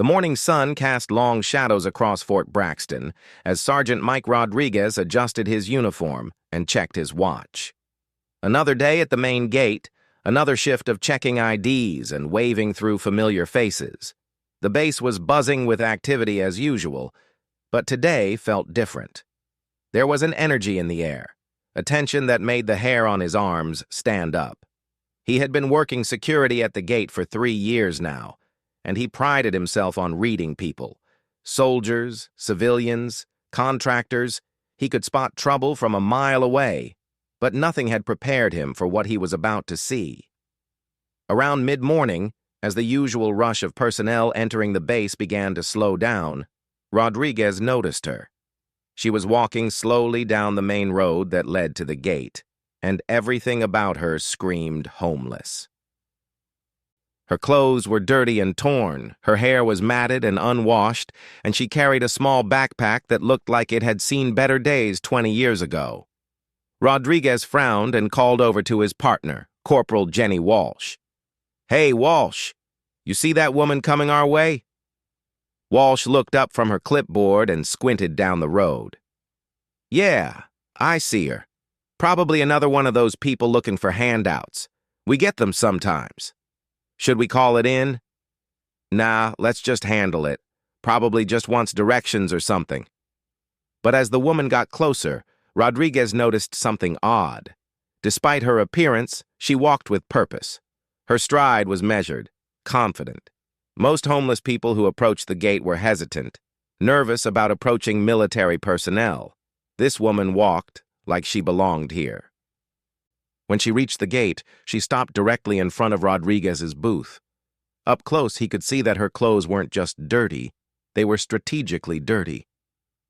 The morning sun cast long shadows across Fort Braxton as Sergeant Mike Rodriguez adjusted his uniform and checked his watch. Another day at the main gate, another shift of checking IDs and waving through familiar faces. The base was buzzing with activity as usual, but today felt different. There was an energy in the air, a tension that made the hair on his arms stand up. He had been working security at the gate for 3 years now, and he prided himself on reading people. Soldiers, civilians, contractors. He could spot trouble from a mile away, but nothing had prepared him for what he was about to see. Around mid-morning, as the usual rush of personnel entering the base began to slow down, Rodriguez noticed her. She was walking slowly down the main road that led to the gate, and everything about her screamed homeless. Her clothes were dirty and torn, her hair was matted and unwashed, and she carried a small backpack that looked like it had seen better days 20 years ago. Rodriguez frowned and called over to his partner, Corporal Jenny Walsh. "Hey, Walsh, you see that woman coming our way?" Walsh looked up from her clipboard and squinted down the road. "Yeah, I see her. Probably another one of those people looking for handouts. We get them sometimes. Should we call it in?" "Nah, let's just handle it. Probably just wants directions or something." But as the woman got closer, Rodriguez noticed something odd. Despite her appearance, she walked with purpose. Her stride was measured, confident. Most homeless people who approached the gate were hesitant, nervous about approaching military personnel. This woman walked like she belonged here. When she reached the gate, she stopped directly in front of Rodriguez's booth. Up close, he could see that her clothes weren't just dirty, they were strategically dirty,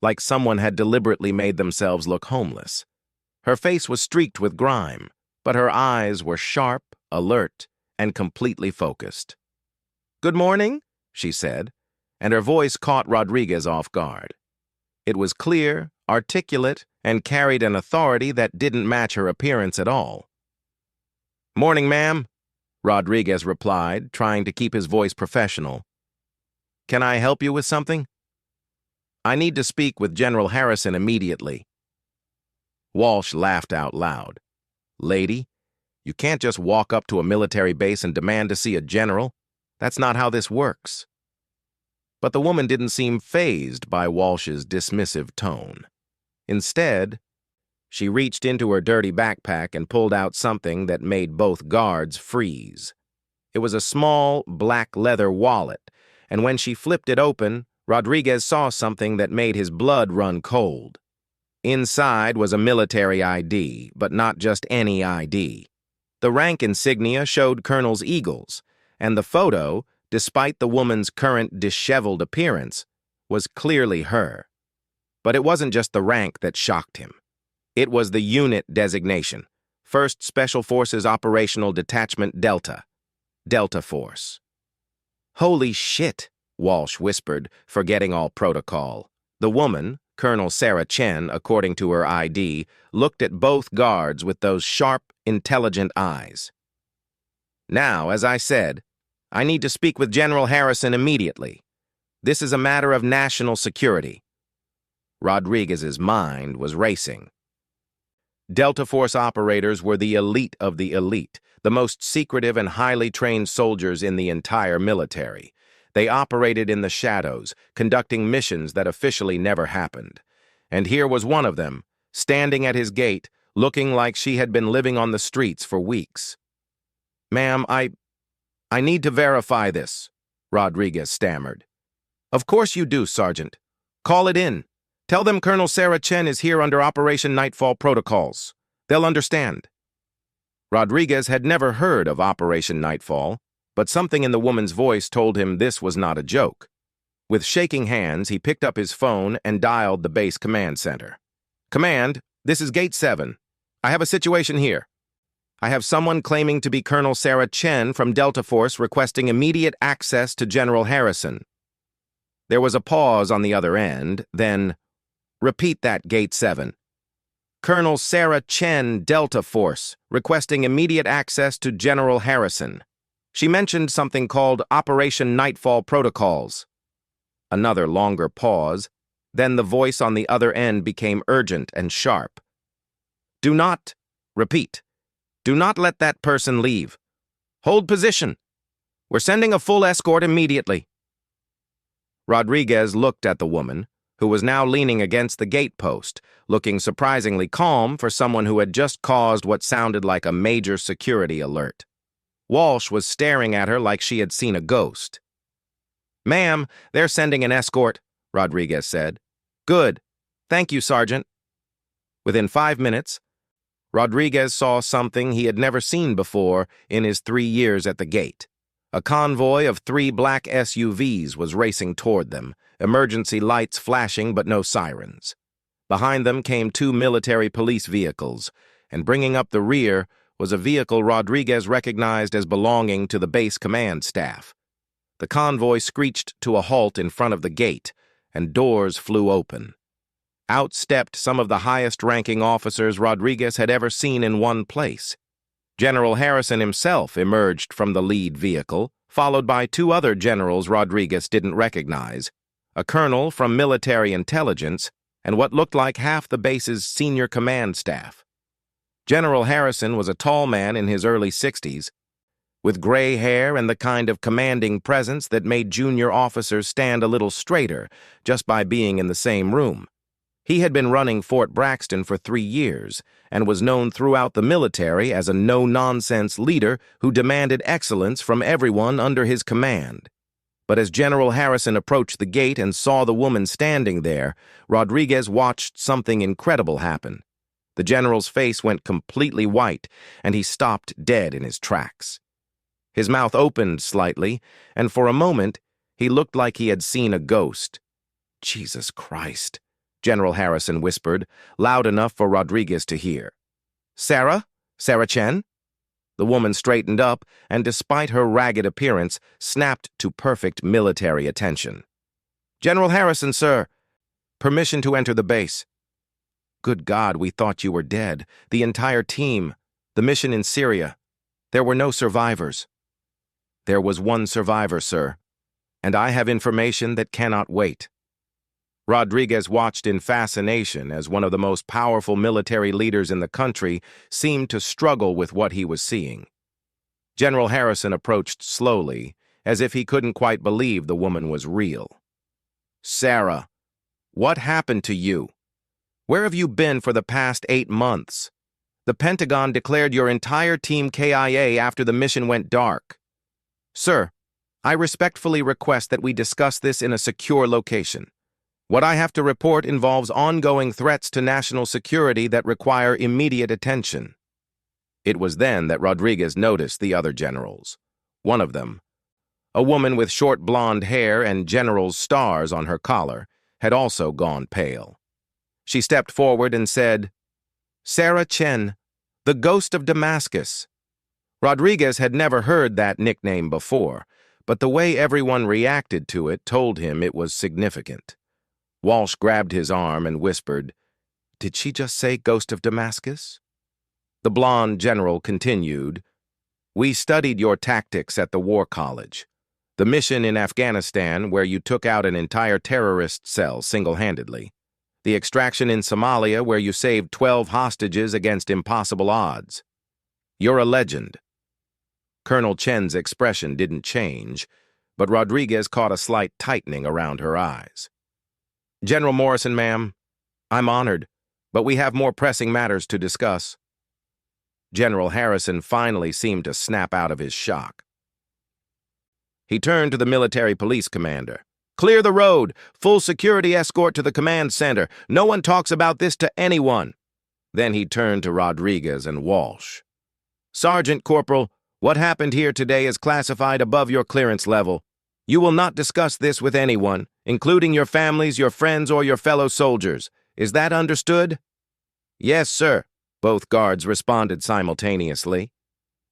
like someone had deliberately made themselves look homeless. Her face was streaked with grime, but her eyes were sharp, alert, and completely focused. "Good morning," she said, and her voice caught Rodriguez off guard. It was clear, articulate, and carried an authority that didn't match her appearance at all. "Morning, ma'am," Rodriguez replied, trying to keep his voice professional. "Can I help you with something?" "I need to speak with General Harrison immediately." Walsh laughed out loud. "Lady, you can't just walk up to a military base and demand to see a general. That's not how this works." But the woman didn't seem fazed by Walsh's dismissive tone. Instead, she reached into her dirty backpack and pulled out something that made both guards freeze. It was a small, black leather wallet, and when she flipped it open, Rodriguez saw something that made his blood run cold. Inside was a military ID, but not just any ID. The rank insignia showed Colonel's eagles, and the photo, despite the woman's current disheveled appearance, was clearly her. But it wasn't just the rank that shocked him. It was the unit designation, 1st Special Forces Operational Detachment Delta, Delta Force. "Holy shit," Walsh whispered, forgetting all protocol. The woman, Colonel Sarah Chen, according to her ID, looked at both guards with those sharp, intelligent eyes. "Now, as I said, I need to speak with General Harrison immediately. This is a matter of national security." Rodriguez's mind was racing. Delta Force operators were the elite of the elite, the most secretive and highly trained soldiers in the entire military. They operated in the shadows, conducting missions that officially never happened. And here was one of them, standing at his gate, looking like she had been living on the streets for weeks. "Ma'am, I need to verify this," Rodriguez stammered. "Of course you do, Sergeant. Call it in. Tell them Colonel Sarah Chen is here under Operation Nightfall protocols. They'll understand." Rodriguez had never heard of Operation Nightfall, but something in the woman's voice told him this was not a joke. With shaking hands, he picked up his phone and dialed the base command center. "Command, this is Gate 7. I have a situation here. I have someone claiming to be Colonel Sarah Chen from Delta Force requesting immediate access to General Harrison." There was a pause on the other end, then, "Repeat that, Gate 7. Colonel Sarah Chen, Delta Force, requesting immediate access to General Harrison. She mentioned something called Operation Nightfall protocols. Another longer pause. Then the voice on the other end became urgent and sharp. Do not, repeat, do not let that person leave. Hold position. We're sending a full escort immediately. Rodriguez looked at the woman, who was now leaning against the gate post, looking surprisingly calm for someone who had just caused what sounded like a major security alert. Walsh was staring at her like she had seen a ghost. Ma'am, they're sending an escort, Rodriguez said. Good. Thank you, Sergeant. Within 5 minutes, Rodriguez saw something he had never seen before in his 3 years at the gate. A convoy of 3 black SUVs was racing toward them, emergency lights flashing but no sirens. Behind them came 2 military police vehicles, and bringing up the rear was a vehicle Rodriguez recognized as belonging to the base command staff. The convoy screeched to a halt in front of the gate, and doors flew open. Out stepped some of the highest-ranking officers Rodriguez had ever seen in one place. General Harrison himself emerged from the lead vehicle, followed by 2 other generals Rodriguez didn't recognize, a colonel from military intelligence, and what looked like half the base's senior command staff. General Harrison was a tall man in his early 60s, with gray hair and the kind of commanding presence that made junior officers stand a little straighter just by being in the same room. He had been running Fort Braxton for 3 years and was known throughout the military as a no-nonsense leader who demanded excellence from everyone under his command. But as General Harrison approached the gate and saw the woman standing there, Rodriguez watched something incredible happen. The general's face went completely white, and he stopped dead in his tracks. His mouth opened slightly, and for a moment, he looked like he had seen a ghost. Jesus Christ, General Harrison whispered, loud enough for Rodriguez to hear. Sarah? Sarah Chen? The woman straightened up and, despite her ragged appearance, snapped to perfect military attention. General Harrison, sir. Permission to enter the base. Good God, we thought you were dead. The entire team. The mission in Syria. There were no survivors. There was 1 survivor, sir. And I have information that cannot wait. Rodriguez watched in fascination as one of the most powerful military leaders in the country seemed to struggle with what he was seeing. General Harrison approached slowly, as if he couldn't quite believe the woman was real. Sarah, what happened to you? Where have you been for the past 8 months? The Pentagon declared your entire team KIA after the mission went dark. Sir, I respectfully request that we discuss this in a secure location. What I have to report involves ongoing threats to national security that require immediate attention. It was then that Rodriguez noticed the other generals. One of them, a woman with short blonde hair and general's stars on her collar, had also gone pale. She stepped forward and said, Sarah Chen, the ghost of Damascus. Rodriguez had never heard that nickname before, but the way everyone reacted to it told him it was significant. Walsh grabbed his arm and whispered, Did she just say Ghost of Damascus? The blonde general continued, We studied your tactics at the War College. The mission in Afghanistan where you took out an entire terrorist cell single-handedly. The extraction in Somalia where you saved 12 hostages against impossible odds. You're a legend. Colonel Chen's expression didn't change, but Rodriguez caught a slight tightening around her eyes. General Morrison, ma'am, I'm honored, but we have more pressing matters to discuss. General Harrison finally seemed to snap out of his shock. He turned to the military police commander. Clear the road. Full security escort to the command center. No one talks about this to anyone. Then he turned to Rodriguez and Walsh. Sergeant Corporal, what happened here today is classified above your clearance level. You will not discuss this with anyone, including your families, your friends, or your fellow soldiers. Is that understood? Yes, sir, both guards responded simultaneously.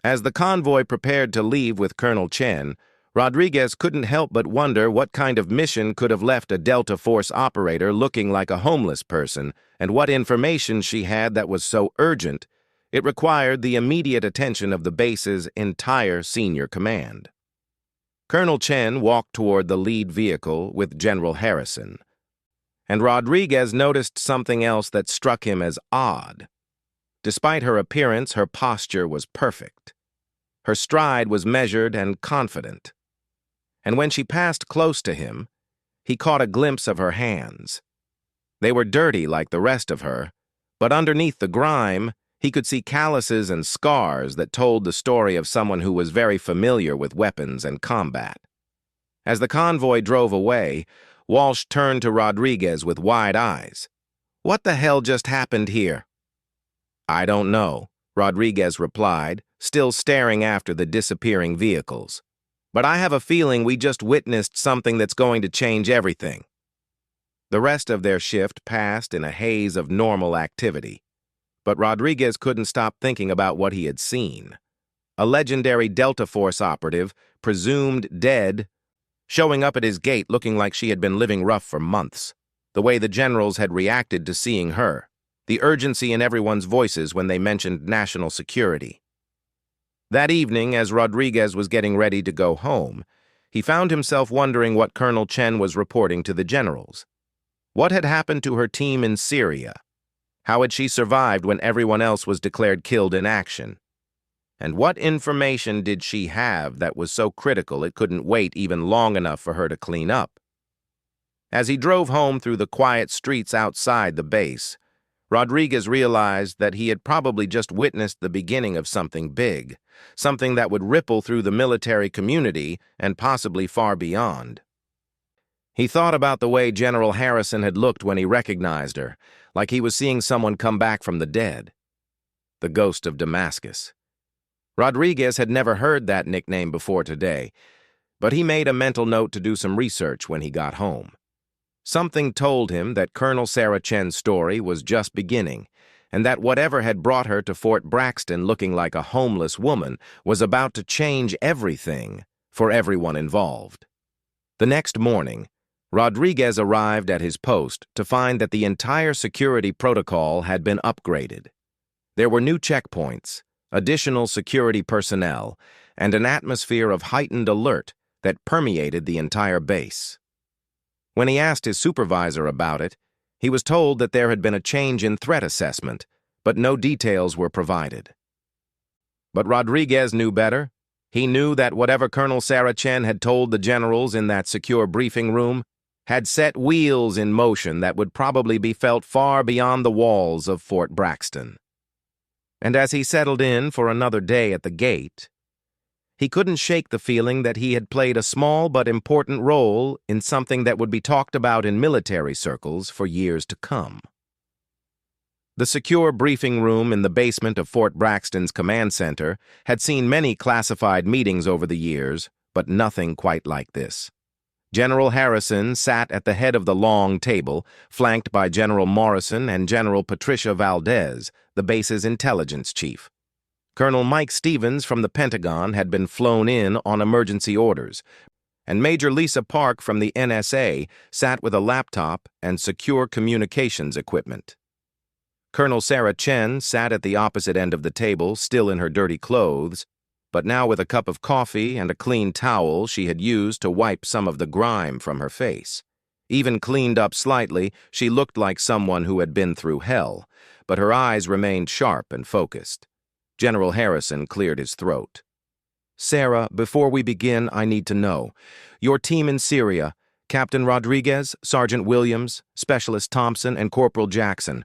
As the convoy prepared to leave with Colonel Chen, Rodriguez couldn't help but wonder what kind of mission could have left a Delta Force operator looking like a homeless person, and what information she had that was so urgent it required the immediate attention of the base's entire senior command. Colonel Chen walked toward the lead vehicle with General Harrison, and Rodriguez noticed something else that struck him as odd. Despite her appearance, her posture was perfect. Her stride was measured and confident. And when she passed close to him, he caught a glimpse of her hands. They were dirty like the rest of her, but underneath the grime, he could see calluses and scars that told the story of someone who was very familiar with weapons and combat. As the convoy drove away, Walsh turned to Rodriguez with wide eyes. "What the hell just happened here?" "I don't know," Rodriguez replied, still staring after the disappearing vehicles. "But I have a feeling we just witnessed something that's going to change everything." The rest of their shift passed in a haze of normal activity, but Rodriguez couldn't stop thinking about what he had seen. A legendary Delta Force operative, presumed dead, showing up at his gate looking like she had been living rough for months. The way the generals had reacted to seeing her. The urgency in everyone's voices when they mentioned national security. That evening, as Rodriguez was getting ready to go home, he found himself wondering what Colonel Chen was reporting to the generals. What had happened to her team in Syria? How had she survived when everyone else was declared killed in action? And what information did she have that was so critical it couldn't wait even long enough for her to clean up? As he drove home through the quiet streets outside the base, Rodriguez realized that he had probably just witnessed the beginning of something big, something that would ripple through the military community and possibly far beyond. He thought about the way General Harrison had looked when he recognized her, like he was seeing someone come back from the dead. The ghost of Damascus. Rodriguez had never heard that nickname before today, but he made a mental note to do some research when he got home. Something told him that Colonel Sarah Chen's story was just beginning, and that whatever had brought her to Fort Braxton looking like a homeless woman was about to change everything for everyone involved. The next morning, Rodriguez arrived at his post to find that the entire security protocol had been upgraded. There were new checkpoints, additional security personnel, and an atmosphere of heightened alert that permeated the entire base. When he asked his supervisor about it, he was told that there had been a change in threat assessment, but no details were provided. But Rodriguez knew better. He knew that whatever Colonel Sarah Chen had told the generals in that secure briefing room had set wheels in motion that would probably be felt far beyond the walls of Fort Braxton. And as he settled in for another day at the gate, he couldn't shake the feeling that he had played a small but important role in something that would be talked about in military circles for years to come. The secure briefing room in the basement of Fort Braxton's command center had seen many classified meetings over the years, but nothing quite like this. General Harrison sat at the head of the long table, flanked by General Morrison and General Patricia Valdez, the base's intelligence chief. Colonel Mike Stevens from the Pentagon had been flown in on emergency orders, and Major Lisa Park from the NSA sat with a laptop and secure communications equipment. Colonel Sarah Chen sat at the opposite end of the table, still in her dirty clothes, but now with a cup of coffee and a clean towel she had used to wipe some of the grime from her face. Even cleaned up slightly, she looked like someone who had been through hell, but her eyes remained sharp and focused. General Harrison cleared his throat. "Sarah, before we begin, I need to know. Your team in Syria, Captain Rodriguez, Sergeant Williams, Specialist Thompson, and Corporal Jackson,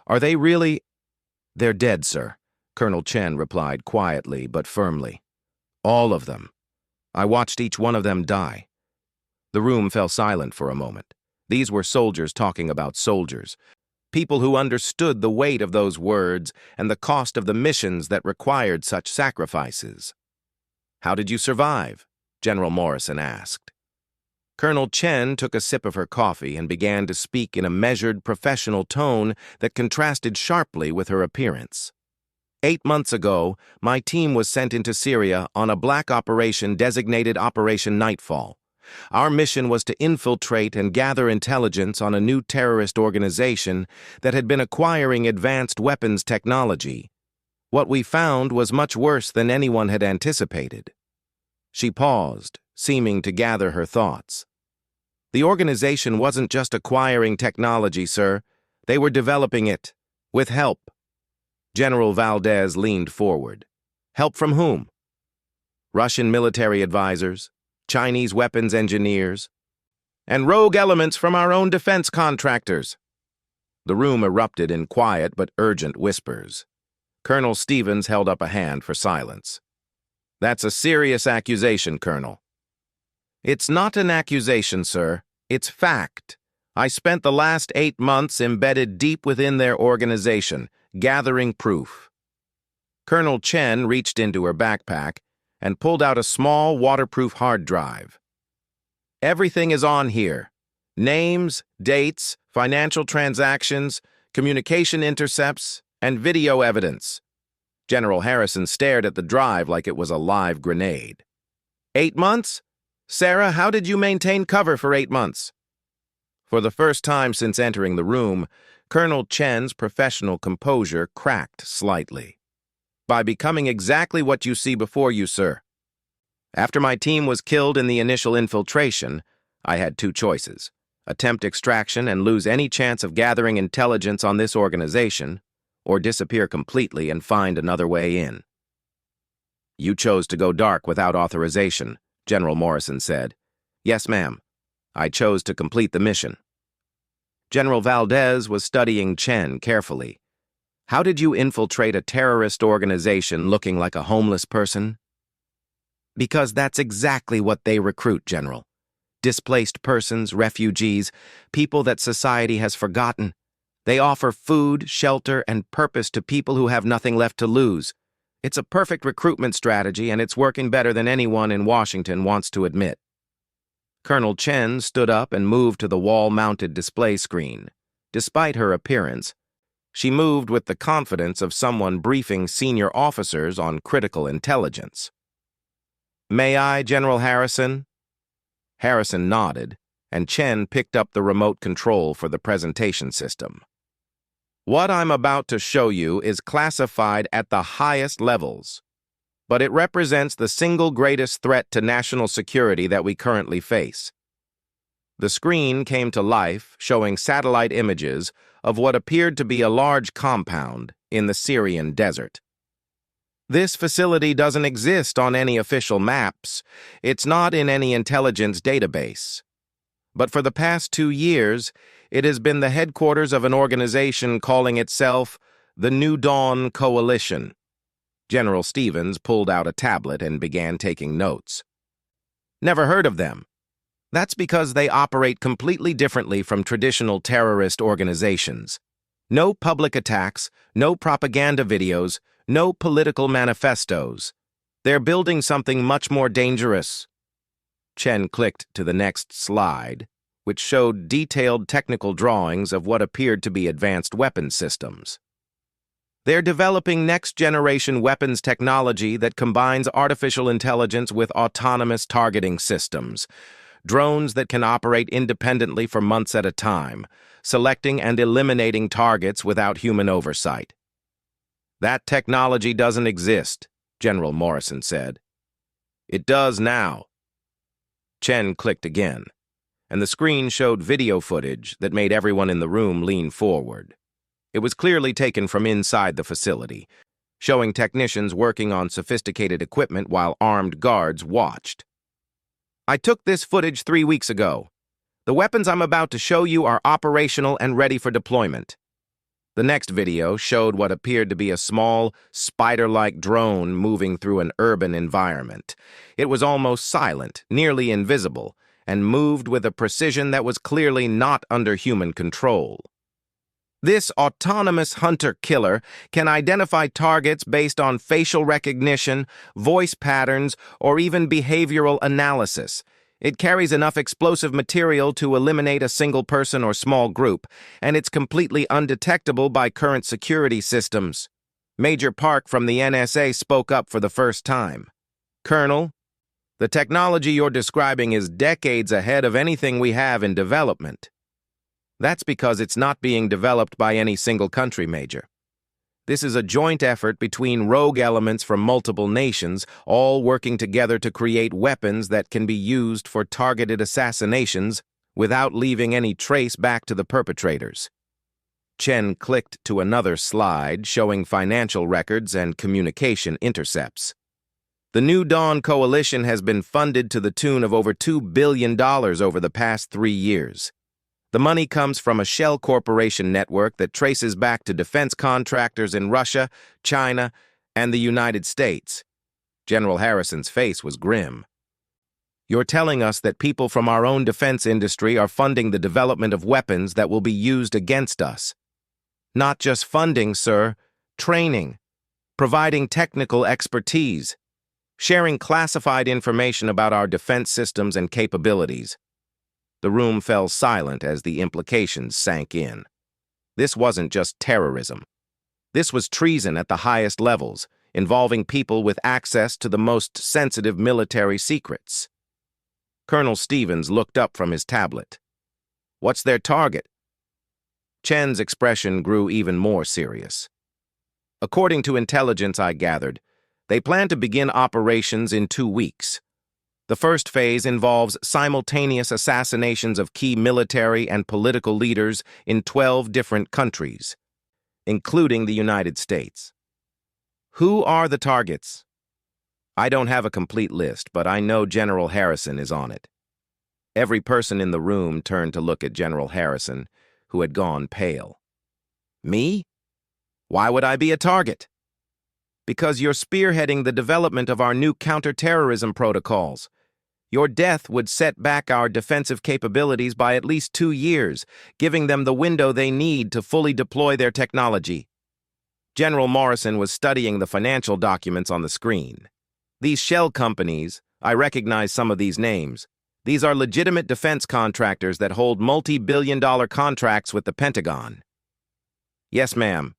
are they really—" "They're dead, sir," Colonel Chen replied quietly but firmly. "All of them. I watched each one of them die." The room fell silent for a moment. These were soldiers talking about soldiers. People who understood the weight of those words and the cost of the missions that required such sacrifices. "How did you survive?" General Morrison asked. Colonel Chen took a sip of her coffee and began to speak in a measured, professional tone that contrasted sharply with her appearance. 8 months ago, my team was sent into Syria on a black operation designated Operation Nightfall. Our mission was to infiltrate and gather intelligence on a new terrorist organization that had been acquiring advanced weapons technology. What we found was much worse than anyone had anticipated. She paused, seeming to gather her thoughts. The organization wasn't just acquiring technology, sir. They were developing it, with help. General Valdez leaned forward. Help from whom? Russian military advisors, Chinese weapons engineers, and rogue elements from our own defense contractors. The room erupted in quiet but urgent whispers. Colonel Stevens held up a hand for silence. That's a serious accusation, Colonel. It's not an accusation, sir. It's fact. I spent the last 8 months embedded deep within their organization, gathering proof. Colonel Chen reached into her backpack and pulled out a small, waterproof hard drive. Everything is on here. Names, dates, financial transactions, communication intercepts, and video evidence. General Harrison stared at the drive like it was a live grenade. 8 months? Sarah, how did you maintain cover for 8 months? For the first time since entering the room, Colonel Chen's professional composure cracked slightly. By becoming exactly what you see before you, sir. After my team was killed in the initial infiltration, I had 2 choices: attempt extraction and lose any chance of gathering intelligence on this organization, or disappear completely and find another way in. You chose to go dark without authorization, General Morrison said. Yes, ma'am. I chose to complete the mission. General Valdez was studying Chen carefully. How did you infiltrate a terrorist organization looking like a homeless person? Because that's exactly what they recruit, General. Displaced persons, refugees, people that society has forgotten. They offer food, shelter, and purpose to people who have nothing left to lose. It's a perfect recruitment strategy, and it's working better than anyone in Washington wants to admit. Colonel Chen stood up and moved to the wall-mounted display screen. Despite her appearance, she moved with the confidence of someone briefing senior officers on critical intelligence. May I, General Harrison? Harrison nodded, and Chen picked up the remote control for the presentation system. What I'm about to show you is classified at the highest levels, but it represents the single greatest threat to national security that we currently face. The screen came to life, showing satellite images of what appeared to be a large compound in the Syrian desert. This facility doesn't exist on any official maps. It's not in any intelligence database. But for the past 2 years, it has been the headquarters of an organization calling itself the New Dawn Coalition. General Stevens pulled out a tablet and began taking notes. Never heard of them. That's because they operate completely differently from traditional terrorist organizations. No public attacks, no propaganda videos, no political manifestos. They're building something much more dangerous. Chen clicked to the next slide, which showed detailed technical drawings of what appeared to be advanced weapons systems. They're developing next-generation weapons technology that combines artificial intelligence with autonomous targeting systems, drones that can operate independently for months at a time, selecting and eliminating targets without human oversight. That technology doesn't exist, General Morrison said. It does now. Chen clicked again, and the screen showed video footage that made everyone in the room lean forward. It was clearly taken from inside the facility, showing technicians working on sophisticated equipment while armed guards watched. I took this footage 3 weeks ago. The weapons I'm about to show you are operational and ready for deployment. The next video showed what appeared to be a small, spider-like drone moving through an urban environment. It was almost silent, nearly invisible, and moved with a precision that was clearly not under human control. This autonomous hunter-killer can identify targets based on facial recognition, voice patterns, or even behavioral analysis. It carries enough explosive material to eliminate a single person or small group, and it's completely undetectable by current security systems. Major Park from the NSA spoke up for the first time. Colonel, the technology you're describing is decades ahead of anything we have in development. That's because it's not being developed by any single country, Major. This is a joint effort between rogue elements from multiple nations, all working together to create weapons that can be used for targeted assassinations without leaving any trace back to the perpetrators. Chen clicked to another slide showing financial records and communication intercepts. The New Dawn Coalition has been funded to the tune of over $2 billion over the past 3 years. The money comes from a shell corporation network that traces back to defense contractors in Russia, China, and the United States. General Harrison's face was grim. You're telling us that people from our own defense industry are funding the development of weapons that will be used against us. Not just funding, sir, training, providing technical expertise, sharing classified information about our defense systems and capabilities. The room fell silent as the implications sank in. This wasn't just terrorism. This was treason at the highest levels, involving people with access to the most sensitive military secrets. Colonel Stevens looked up from his tablet. What's their target? Chen's expression grew even more serious. According to intelligence I gathered, they plan to begin operations in 2 weeks. The first phase involves simultaneous assassinations of key military and political leaders in 12 different countries, including the United States. Who are the targets? I don't have a complete list, but I know General Harrison is on it. Every person in the room turned to look at General Harrison, who had gone pale. Me? Why would I be a target? Because you're spearheading the development of our new counterterrorism protocols. Your death would set back our defensive capabilities by at least 2 years, giving them the window they need to fully deploy their technology. General Morrison was studying the financial documents on the screen. These shell companies, I recognize some of these names. These are legitimate defense contractors that hold multi-billion-dollar contracts with the Pentagon. Yes, ma'am.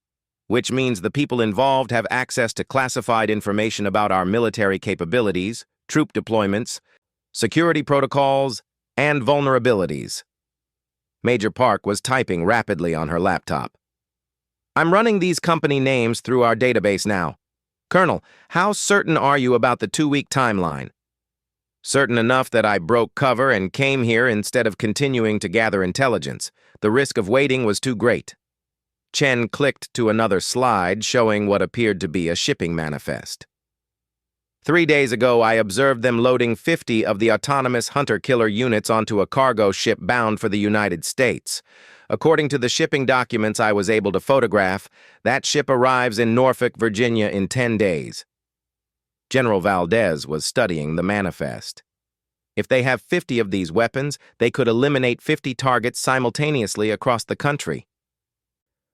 Which means the people involved have access to classified information about our military capabilities, troop deployments, security protocols, and vulnerabilities. Major Park was typing rapidly on her laptop. I'm running these company names through our database now. Colonel, how certain are you about the 2-week timeline? Certain enough that I broke cover and came here instead of continuing to gather intelligence. The risk of waiting was too great. Chen clicked to another slide showing what appeared to be a shipping manifest. 3 days ago, I observed them loading 50 of the autonomous hunter-killer units onto a cargo ship bound for the United States. According to the shipping documents I was able to photograph, that ship arrives in Norfolk, Virginia in 10 days. General Valdez was studying the manifest. If they have 50 of these weapons, they could eliminate 50 targets simultaneously across the country.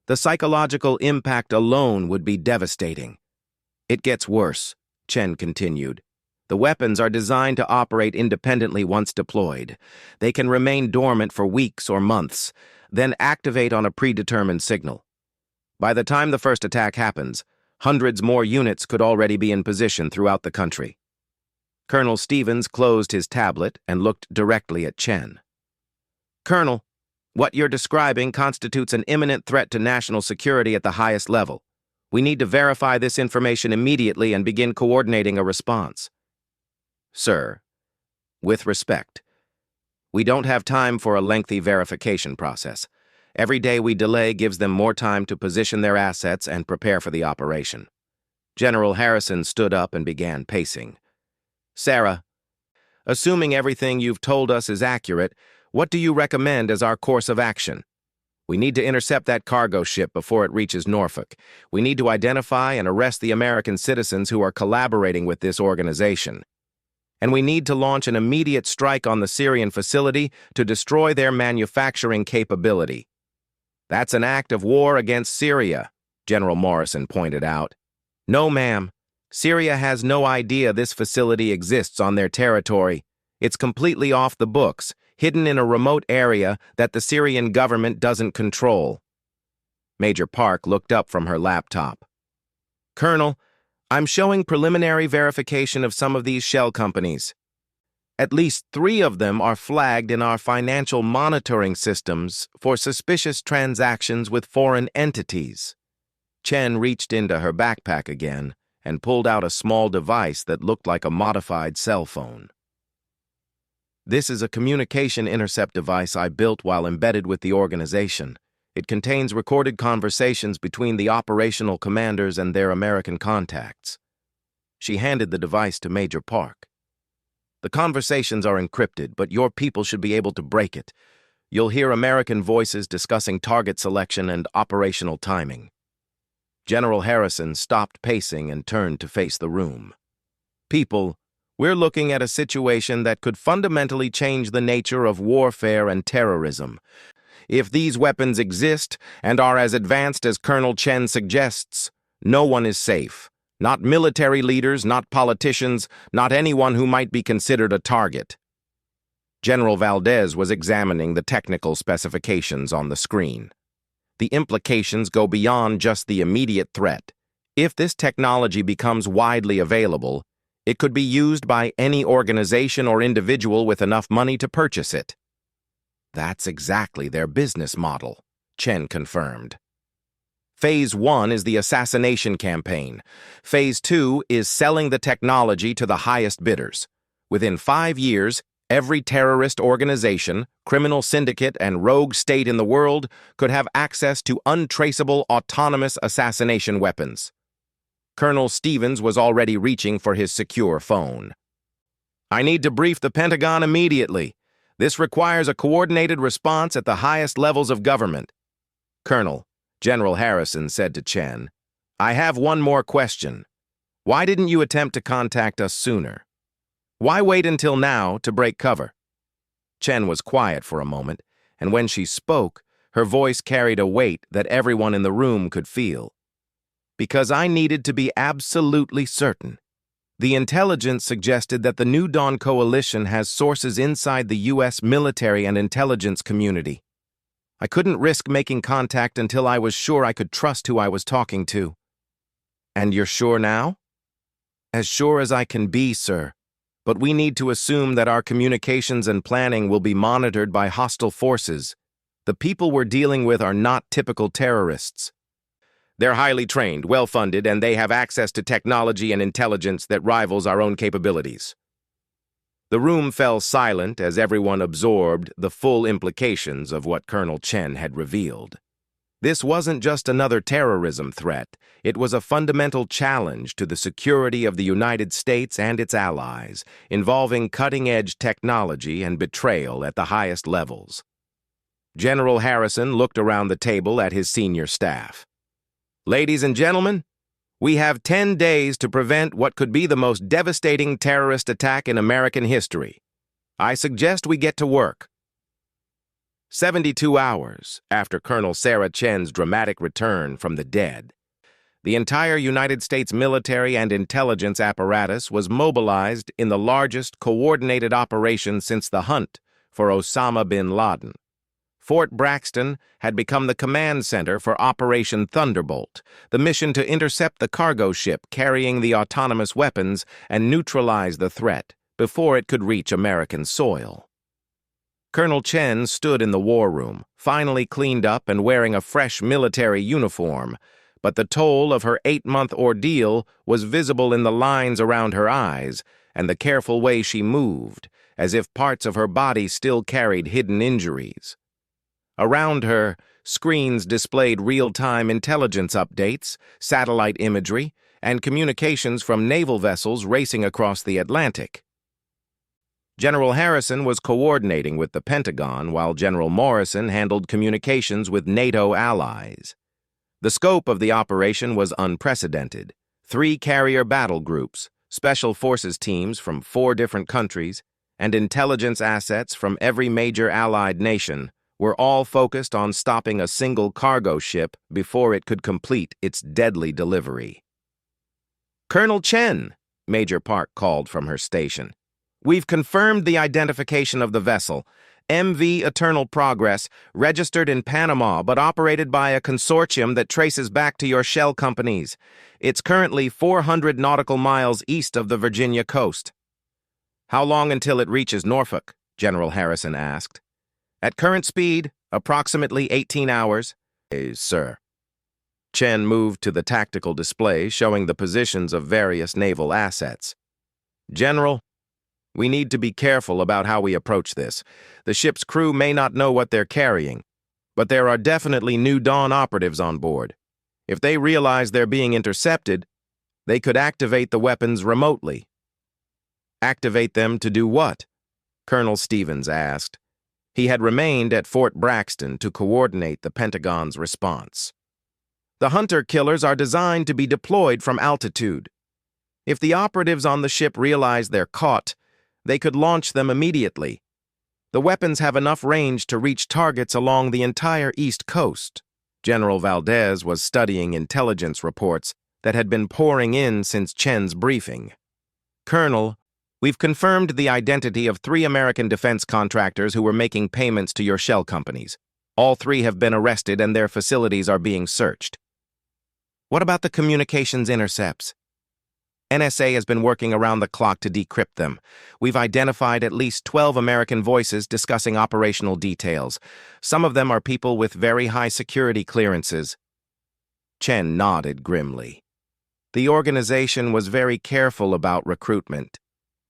The psychological impact alone would be devastating. It gets worse, Chen continued. The weapons are designed to operate independently once deployed. They can remain dormant for weeks or months, then activate on a predetermined signal. By the time the first attack happens, hundreds more units could already be in position throughout the country. Colonel Stevens closed his tablet and looked directly at Chen. Colonel, what you're describing constitutes an imminent threat to national security at the highest level. We need to verify this information immediately and begin coordinating a response. Sir, with respect, we don't have time for a lengthy verification process. Every day we delay gives them more time to position their assets and prepare for the operation. General Harrison stood up and began pacing. Sarah, assuming everything you've told us is accurate, what do you recommend as our course of action? We need to intercept that cargo ship before it reaches Norfolk. We need to identify and arrest the American citizens who are collaborating with this organization. And we need to launch an immediate strike on the Syrian facility to destroy their manufacturing capability. That's an act of war against Syria, General Morrison pointed out. No, ma'am. Syria has no idea this facility exists on their territory. It's completely off the books, hidden in a remote area that the Syrian government doesn't control. Major Park looked up from her laptop. Colonel, I'm showing preliminary verification of some of these shell companies. At least 3 of them are flagged in our financial monitoring systems for suspicious transactions with foreign entities. Chen reached into her backpack again and pulled out a small device that looked like a modified cell phone. This is a communication intercept device I built while embedded with the organization. It contains recorded conversations between the operational commanders and their American contacts. She handed the device to Major Park. The conversations are encrypted, but your people should be able to break it. You'll hear American voices discussing target selection and operational timing. General Harrison stopped pacing and turned to face the room. People, we're looking at a situation that could fundamentally change the nature of warfare and terrorism. If these weapons exist and are as advanced as Colonel Chen suggests, no one is safe. Not military leaders, not politicians, not anyone who might be considered a target. General Valdez was examining the technical specifications on the screen. The implications go beyond just the immediate threat. If this technology becomes widely available, it could be used by any organization or individual with enough money to purchase it. That's exactly their business model, Chen confirmed. Phase 1 is the assassination campaign. Phase 2 is selling the technology to the highest bidders. Within 5 years, every terrorist organization, criminal syndicate, and rogue state in the world could have access to untraceable autonomous assassination weapons. Colonel Stevens was already reaching for his secure phone. I need to brief the Pentagon immediately. This requires a coordinated response at the highest levels of government. Colonel, General Harrison said to Chen, I have one more question. Why didn't you attempt to contact us sooner? Why wait until now to break cover? Chen was quiet for a moment, and when she spoke, her voice carried a weight that everyone in the room could feel. Because I needed to be absolutely certain. The intelligence suggested that the New Dawn Coalition has sources inside the U.S. military and intelligence community. I couldn't risk making contact until I was sure I could trust who I was talking to. And you're sure now? As sure as I can be, sir. But we need to assume that our communications and planning will be monitored by hostile forces. The people we're dealing with are not typical terrorists. They're highly trained, well-funded, and they have access to technology and intelligence that rivals our own capabilities. The room fell silent as everyone absorbed the full implications of what Colonel Chen had revealed. This wasn't just another terrorism threat. It was a fundamental challenge to the security of the United States and its allies, involving cutting-edge technology and betrayal at the highest levels. General Harrison looked around the table at his senior staff. Ladies and gentlemen, we have 10 days to prevent what could be the most devastating terrorist attack in American history. I suggest we get to work. 72 hours after Colonel Sarah Chen's dramatic return from the dead, the entire United States military and intelligence apparatus was mobilized in the largest coordinated operation since the hunt for Osama bin Laden. Fort Braxton had become the command center for Operation Thunderbolt, the mission to intercept the cargo ship carrying the autonomous weapons and neutralize the threat before it could reach American soil. Colonel Chen stood in the war room, finally cleaned up and wearing a fresh military uniform, but the toll of her 8-month ordeal was visible in the lines around her eyes and the careful way she moved, as if parts of her body still carried hidden injuries. Around her, screens displayed real-time intelligence updates, satellite imagery, and communications from naval vessels racing across the Atlantic. General Harrison was coordinating with the Pentagon while General Morrison handled communications with NATO allies. The scope of the operation was unprecedented. 3 carrier battle groups, special forces teams from 4 different countries, and intelligence assets from every major allied nation were all focused on stopping a single cargo ship before it could complete its deadly delivery. Colonel Chen, Major Park called from her station. We've confirmed the identification of the vessel, MV Eternal Progress, registered in Panama but operated by a consortium that traces back to your shell companies. It's currently 400 nautical miles east of the Virginia coast. How long until it reaches Norfolk? General Harrison asked. At current speed, approximately 18 hours. Sir. Chen moved to the tactical display showing the positions of various naval assets. General, we need to be careful about how we approach this. The ship's crew may not know what they're carrying, but there are definitely New Dawn operatives on board. If they realize they're being intercepted, they could activate the weapons remotely. Activate them to do what? Colonel Stevens asked. He had remained at Fort Braxton to coordinate the Pentagon's response. The hunter-killers are designed to be deployed from altitude. If the operatives on the ship realize they're caught, they could launch them immediately. The weapons have enough range to reach targets along the entire East Coast. General Valdez was studying intelligence reports that had been pouring in since Chen's briefing. Colonel, we've confirmed the identity of 3 American defense contractors who were making payments to your shell companies. All 3 have been arrested and their facilities are being searched. What about the communications intercepts? NSA has been working around the clock to decrypt them. We've identified at least 12 American voices discussing operational details. Some of them are people with very high security clearances. Chen nodded grimly. The organization was very careful about recruitment.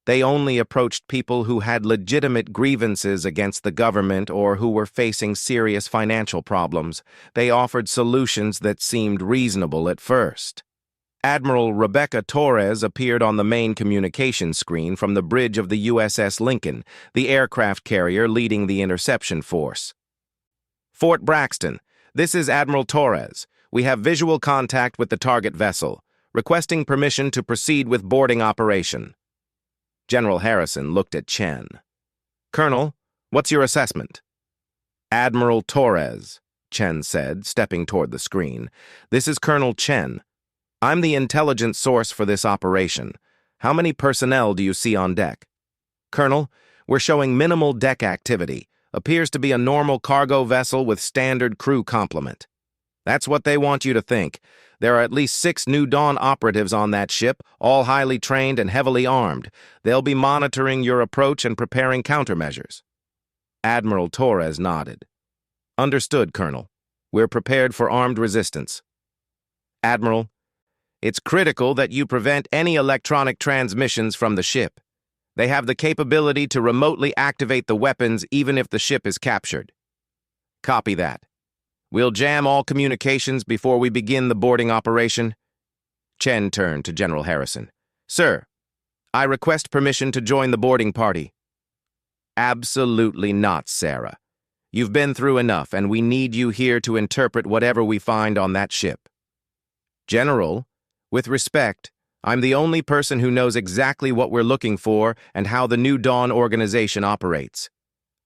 They only approached people who had legitimate grievances against the government or who were facing serious financial problems. They offered solutions that seemed reasonable at first. Admiral Rebecca Torres appeared on the main communication screen from the bridge of the USS Lincoln, the aircraft carrier leading the interception force. Fort Braxton, this is Admiral Torres. We have visual contact with the target vessel, requesting permission to proceed with boarding operation. General Harrison looked at Chen. Colonel, what's your assessment? Admiral Torres, Chen said, stepping toward the screen. This is Colonel Chen. I'm the intelligence source for this operation. How many personnel do you see on deck? Colonel, we're showing minimal deck activity. Appears to be a normal cargo vessel with standard crew complement. That's what they want you to think. There are at least 6 New Dawn operatives on that ship, all highly trained and heavily armed. They'll be monitoring your approach and preparing countermeasures. Admiral Torres nodded. Understood, Colonel. We're prepared for armed resistance. Admiral, it's critical that you prevent any electronic transmissions from the ship. They have the capability to remotely activate the weapons even if the ship is captured. Copy that. We'll jam all communications before we begin the boarding operation. Chen turned to General Harrison. Sir, I request permission to join the boarding party. Absolutely not, Sarah. You've been through enough, and we need you here to interpret whatever we find on that ship. General, with respect, I'm the only person who knows exactly what we're looking for and how the New Dawn organization operates.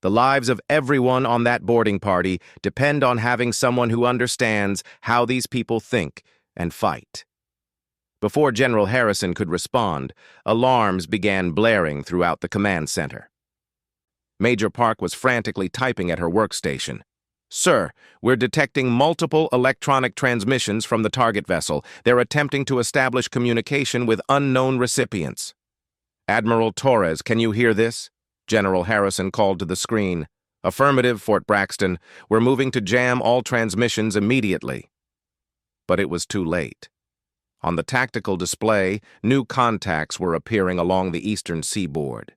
The lives of everyone on that boarding party depend on having someone who understands how these people think and fight. Before General Harrison could respond, alarms began blaring throughout the command center. Major Park was frantically typing at her workstation. Sir, we're detecting multiple electronic transmissions from the target vessel. They're attempting to establish communication with unknown recipients. Admiral Torres, can you hear this? General Harrison called to the screen. Affirmative, Fort Braxton. We're moving to jam all transmissions immediately. But it was too late. On the tactical display, new contacts were appearing along the eastern seaboard.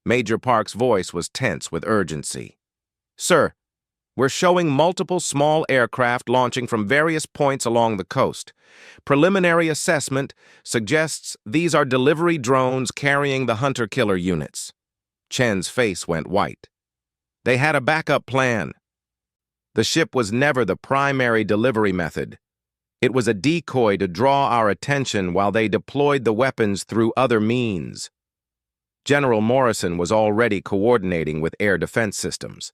Major Park's voice was tense with urgency. Sir, we're showing multiple small aircraft launching from various points along the coast. Preliminary assessment suggests these are delivery drones carrying the hunter-killer units. Chen's face went white. They had a backup plan. The ship was never the primary delivery method. It was a decoy to draw our attention while they deployed the weapons through other means. General Morrison was already coordinating with air defense systems.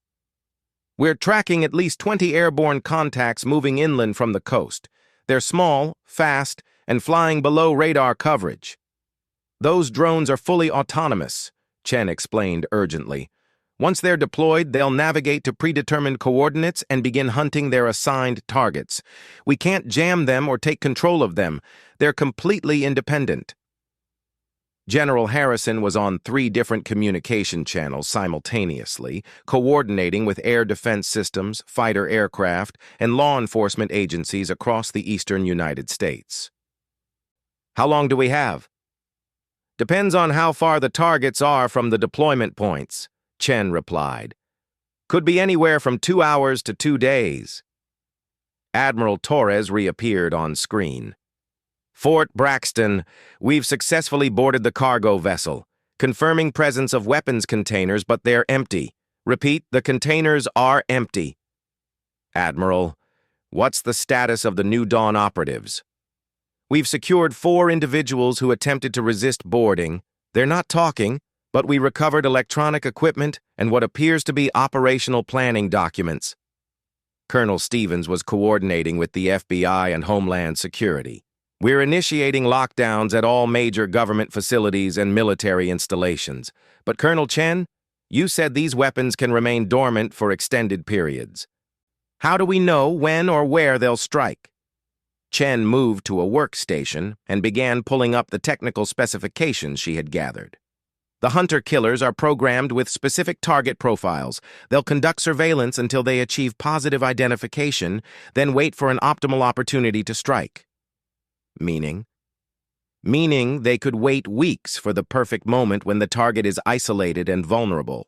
We're tracking at least 20 airborne contacts moving inland from the coast. They're small, fast, and flying below radar coverage. Those drones are fully autonomous, Chen explained urgently. Once they're deployed, they'll navigate to predetermined coordinates and begin hunting their assigned targets. We can't jam them or take control of them. They're completely independent. General Harrison was on 3 different communication channels simultaneously, coordinating with air defense systems, fighter aircraft, and law enforcement agencies across the eastern United States. "How long do we have?" "Depends on how far the targets are from the deployment points," Chen replied. "Could be anywhere from 2 hours to 2 days. Admiral Torres reappeared on screen. "Fort Braxton, we've successfully boarded the cargo vessel, confirming presence of weapons containers, but they're empty. Repeat, the containers are empty." "Admiral, what's the status of the New Dawn operatives?" "We've secured 4 individuals who attempted to resist boarding. They're not talking, but we recovered electronic equipment and what appears to be operational planning documents." Colonel Stevens was coordinating with the FBI and Homeland Security. "We're initiating lockdowns at all major government facilities and military installations. But Colonel Chen, you said these weapons can remain dormant for extended periods. How do we know when or where they'll strike?" Chen moved to a workstation and began pulling up the technical specifications she had gathered. "The hunter-killers are programmed with specific target profiles. They'll conduct surveillance until they achieve positive identification, then wait for an optimal opportunity to strike." "Meaning?" "Meaning they could wait weeks for the perfect moment when the target is isolated and vulnerable.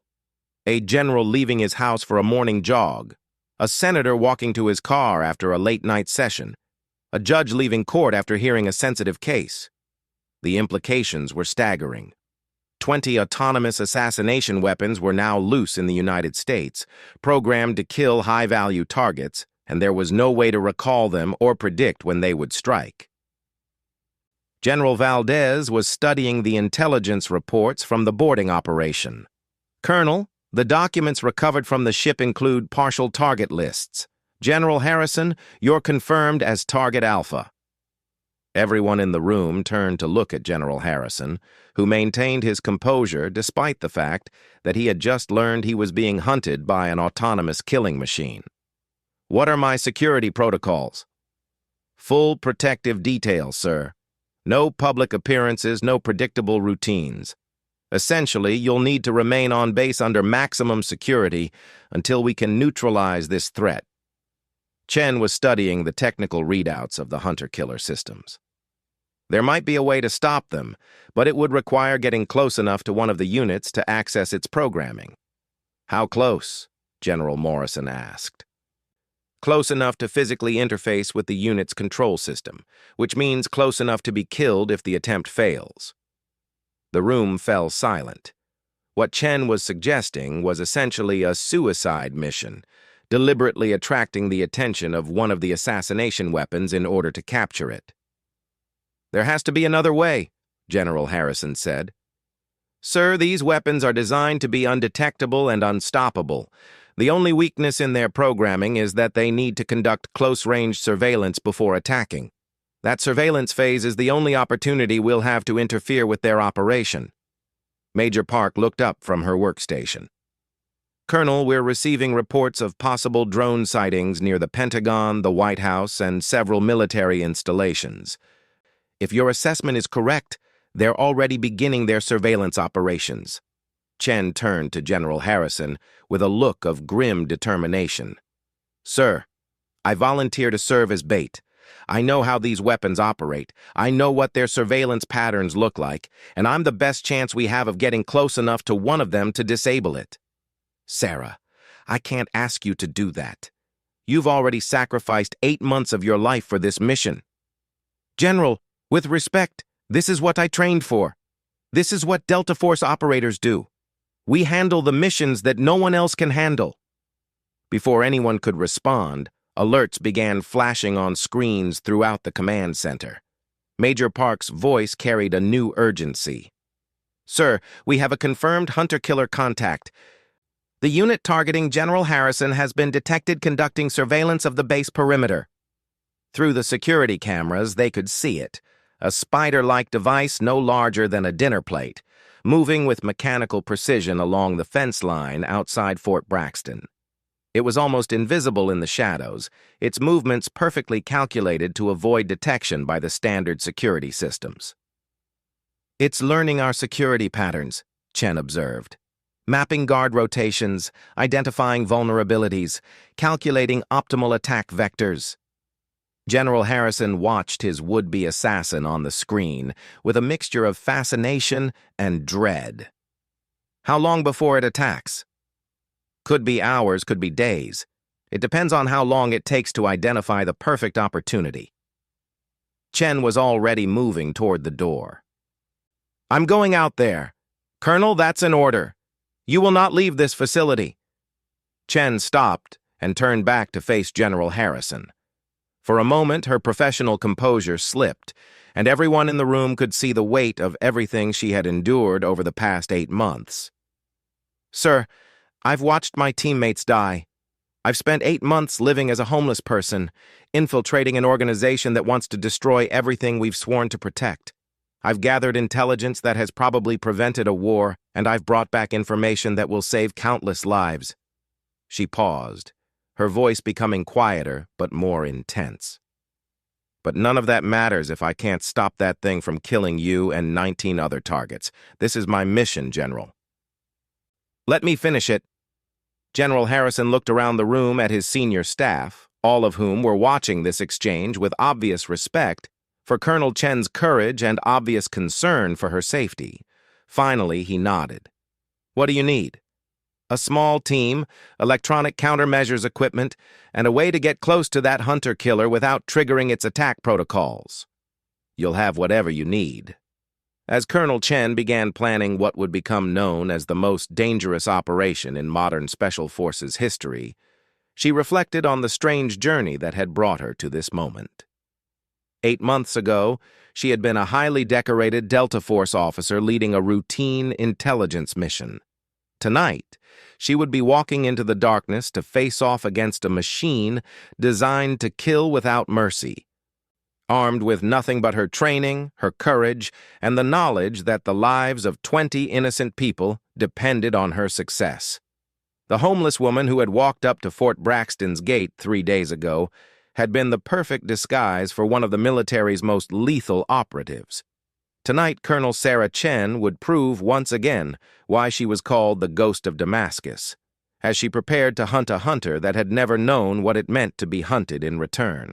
A general leaving his house for a morning jog, a senator walking to his car after a late-night session, a judge leaving court after hearing a sensitive case." The implications were staggering. 20 autonomous assassination weapons were now loose in the United States, programmed to kill high-value targets, and there was no way to recall them or predict when they would strike. General Valdez was studying the intelligence reports from the boarding operation. "Colonel, the documents recovered from the ship include partial target lists. General Harrison, you're confirmed as Target Alpha." Everyone in the room turned to look at General Harrison, who maintained his composure despite the fact that he had just learned he was being hunted by an autonomous killing machine. "What are my security protocols?" "Full protective details, sir. No public appearances, no predictable routines. Essentially, you'll need to remain on base under maximum security until we can neutralize this threat." Chen was studying the technical readouts of the hunter-killer systems. "There might be a way to stop them, but it would require getting close enough to one of the units to access its programming." "How close?" General Morrison asked. "Close enough to physically interface with the unit's control system, which means close enough to be killed if the attempt fails." The room fell silent. What Chen was suggesting was essentially a suicide mission, deliberately attracting the attention of one of the assassination weapons in order to capture it. "There has to be another way," General Harrison said. "Sir, these weapons are designed to be undetectable and unstoppable. The only weakness in their programming is that they need to conduct close-range surveillance before attacking. That surveillance phase is the only opportunity we'll have to interfere with their operation." Major Park looked up from her workstation. "Colonel, we're receiving reports of possible drone sightings near the Pentagon, the White House, and several military installations. If your assessment is correct, they're already beginning their surveillance operations." Chen turned to General Harrison with a look of grim determination. "Sir, I volunteer to serve as bait. I know how these weapons operate. I know what their surveillance patterns look like, and I'm the best chance we have of getting close enough to one of them to disable it." "Sarah, I can't ask you to do that. You've already sacrificed 8 months of your life for this mission." "General, with respect, this is what I trained for. This is what Delta Force operators do. We handle the missions that no one else can handle." Before anyone could respond, alerts began flashing on screens throughout the command center. Major Park's voice carried a new urgency. "Sir, we have a confirmed hunter-killer contact. The unit targeting General Harrison has been detected conducting surveillance of the base perimeter." Through the security cameras, they could see it, a spider-like device no larger than a dinner plate, moving with mechanical precision along the fence line outside Fort Braxton. It was almost invisible in the shadows, its movements perfectly calculated to avoid detection by the standard security systems. It's learning our security patterns, Chen observed. Mapping guard rotations, identifying vulnerabilities, calculating optimal attack vectors. General Harrison watched his would-be assassin on the screen with a mixture of fascination and dread. How long before it attacks? Could be hours, could be days. It depends on how long it takes to identify the perfect opportunity. Chen was already moving toward the door. I'm going out there. Colonel, that's an order. You will not leave this facility. Chen stopped and turned back to face General Harrison. For a moment, her professional composure slipped, and everyone in the room could see the weight of everything she had endured over the past 8 months. Sir, I've watched my teammates die. I've spent 8 months living as a homeless person, infiltrating an organization that wants to destroy everything we've sworn to protect. I've gathered intelligence that has probably prevented a war, and I've brought back information that will save countless lives. She paused, her voice becoming quieter but more intense. But none of that matters if I can't stop that thing from killing you and 19 other targets. This is my mission, General. Let me finish it. General Harrison looked around the room at his senior staff, all of whom were watching this exchange with obvious respect for Colonel Chen's courage and obvious concern for her safety. Finally, he nodded. What do you need? A small team, electronic countermeasures equipment, and a way to get close to that hunter-killer without triggering its attack protocols. You'll have whatever you need. As Colonel Chen began planning what would become known as the most dangerous operation in modern Special Forces history, she reflected on the strange journey that had brought her to this moment. 8 months ago, she had been a highly decorated Delta Force officer leading a routine intelligence mission. Tonight, she would be walking into the darkness to face off against a machine designed to kill without mercy. Armed with nothing but her training, her courage, and the knowledge that the lives of 20 innocent people depended on her success. The homeless woman who had walked up to Fort Braxton's gate 3 days ago had been the perfect disguise for one of the military's most lethal operatives. Tonight, Colonel Sarah Chen would prove once again why she was called the Ghost of Damascus, as she prepared to hunt a hunter that had never known what it meant to be hunted in return.